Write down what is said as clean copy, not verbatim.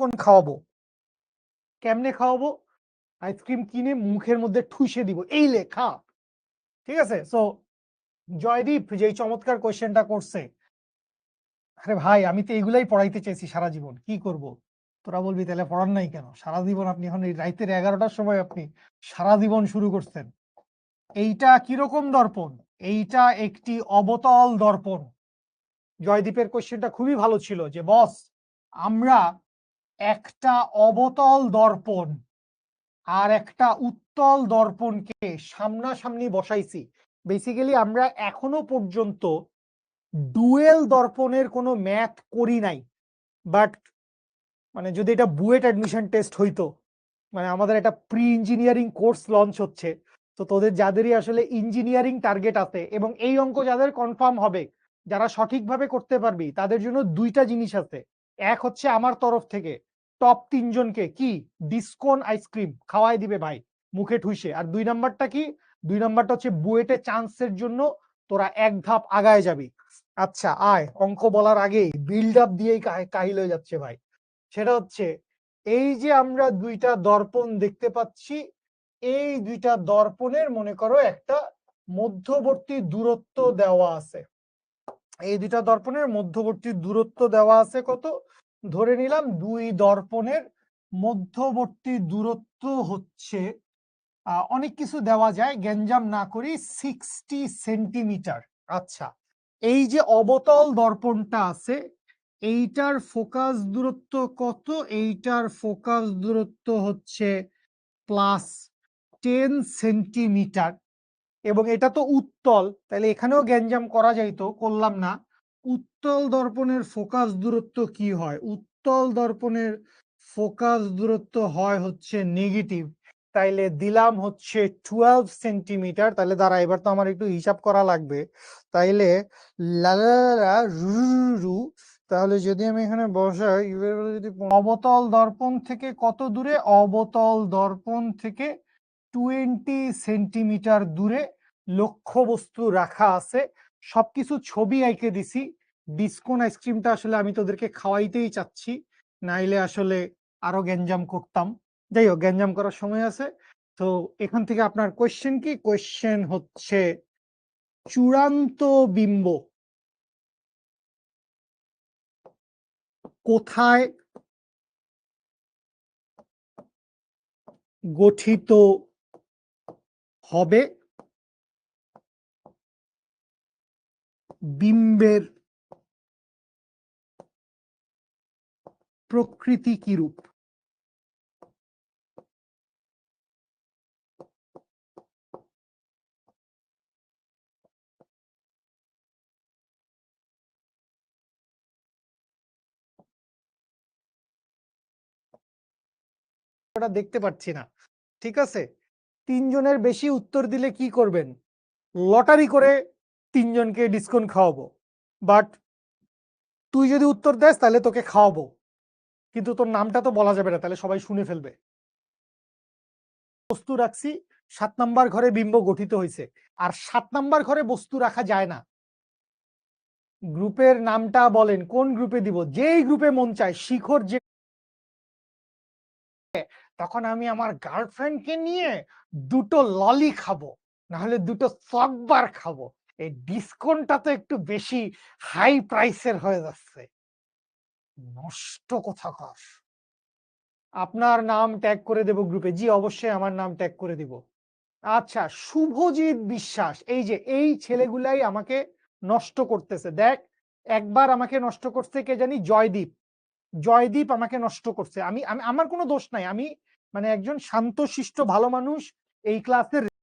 ডিসকন খাওয়াবো। কেমনে খাওয়াবো? আইসক্রিম কিনে মুখের মধ্যে ঠুসে দিব, এই লেখা। ঠিক আছে? সো জয়দীপ যে চমৎকার কোয়েশ্চেনটা করছে, আরে ভাই আমি তো এগুলাই পড়াইতে চাইছি সারা জীবন, কি করব? তোরা বলবি তাহলে পড়ান নাই কেন? সারা জীবন আপনি এখন এই রাইতের 11টার সময় আপনি সারা জীবন শুরু করছেন। এইটা কিরকম দর্পণ? এইটা একটি অবতল দর্পণ। জয়দীপের কোয়েশ্চেনটা খুবই ভালো ছিল যে বস আমরা একটা অবতল দর্পণ আর একটা উত্তল দর্পণকে সামনাসামনি বসাইছি। বেসিক্যালি আমরা এখনো পর্যন্ত ডুয়েল দর্পণের কোনো ম্যাথ করি নাই, বাট মানে যদি এটা বুয়েট অ্যাডমিশন টেস্ট হইতো, মানে আমাদের একটা প্রি ইঞ্জিনিয়ারিং কোর্স লঞ্চ হচ্ছে, তো তোদের যাদেরই আসলে ইঞ্জিনিয়ারিং টার্গেট আছে এবং এই অঙ্ক যাদের কনফার্ম হবে, যারা সঠিকভাবে করতে পারবি, তাদের জন্য দুইটা জিনিস আছে। এক হচ্ছে আমার তরফ থেকে টপ 3 জনকে কি ডিসকন আইসক্রিম খাওয়াই দিবে ভাই মুখে ঠুইসে। আর 2 নাম্বারটা কি? 2 নাম্বারটা হচ্ছে বুয়েটে চান্সের জন্য তোরা এক ধাপ আগায় যাবি। আচ্ছা আয়, অঙ্ক বলার আগেই বিল্ড আপ দিয়েই কাহিল হয়ে যাচ্ছে ভাই। সেটা হচ্ছে এই যে আমরা দুইটা দর্পণ দেখতে পাচ্ছি, এই দুইটা দর্পণের মনে করো একটা মধ্যবর্তী দূরত্ব দেওয়া আছে। এই দুইটা দর্পণের মধ্যবর্তী দূরত্ব দেওয়া আছে কত? ধরে নিলাম দুই দর্পণের মধ্যবর্তী দূরত্ব হচ্ছে অনেক কিছু দেওয়া যায়, গ্যাঞ্জাম না করি, 60 সেন্টিমিটার। আচ্ছা, এই যে অবতল দর্পণটা আছে এইটার ফোকাস দূরত্ব কত? এইটার ফোকাস দূরত্ব হচ্ছে +10 সেন্টিমিটার। এবং এটা তো উত্তল, তাহলে এখানেও গ্যাঞ্জাম করা যাইতো, করলাম না। উত্তল দর্পণের ফোকাস দূরত্ব কি হয়? উত্তল দর্পণের ফোকাস দূরত্ব হয় হচ্ছে নেগেটিভ, তাইলে দিলাম হচ্ছে 12 সেন্টিমিটার। তাহলে দাঁড়া, এবার তো আমার একটু হিসাব করা লাগবে। তাইলে লালা রু, তাহলে যদি আমি এখানে বসাই, যদি অবতল দর্পণ থেকে কত দূরে? অবতল দর্পণ থেকে 20 সেন্টিমিটার দূরে লক্ষ্যবস্তু রাখা আছে। সবকিছু ছবি আঁকে দিছি। ডিসকন আইসক্রিমটা আসলে আমি তোদেরকে খাওয়াইতেই চাচ্ছি, নাইলে আসলে আরো গ্যাঞ্জাম করতাম। যাই হোক, গ্যাঞ্জাম করার সময় আছে। তো এখান থেকে আপনার কোয়েশ্চেন কি? কোয়েশ্চেন হচ্ছে চূড়ান্ত বিম্ব কোথায় গঠিত হবে? বিম্বের প্রকৃতি কিরূপ? ওটা দেখতে পাচ্ছি না। ঠিক আছে, 3 জনের বেশি উত্তর দিলে কি করবেন? লটারি করে 3 জনকে ডিসকাউন্ট খাওয়াবো। বাট তুই যদি উত্তর দেস তাহলে তোকে খাওয়াবো, কিন্তু তোর নামটা তো বলা যাবে না, তাহলে সবাই শুনে ফেলবে। বস্তু রাখছি 7 নাম্বার ঘরে বিম্ব গঠিত হয়েছে, আর 7 নাম্বার ঘরে বস্তু রাখা যায় না। গ্রুপের নামটা বলেন, কোন গ্রুপে দিব? যেই গ্রুপে মন চায়। শিখর যে তখন আমি আমার গার্লফ্রেন্ডকে নিয়ে 2টো ললি খাবো, না হলে 2টো চকবার খাবো। এই ডিসকাউন্টটা তো একটু বেশি হাই প্রাইসের হয়ে যাচ্ছে। নষ্ট কোথাকার। আপনার নাম ট্যাগ করে দেব গ্রুপে। জি অবশ্যই আমার নাম ট্যাগ করে দিব। আচ্ছা, শুভজিৎ বিশ্বাস, এই যে এই ছেলেগুলাই আমাকে নষ্ট করতেছে। দেখ, একবার আমাকে নষ্ট করছে কে জানি, জয়দীপ। জয়দীপ আমাকে নষ্ট করছে। আমি আমার কোনো দোষ নাই, আমি মানে একজন শান্তশিষ্ট ভালো মানুষ। এই ক্লাসের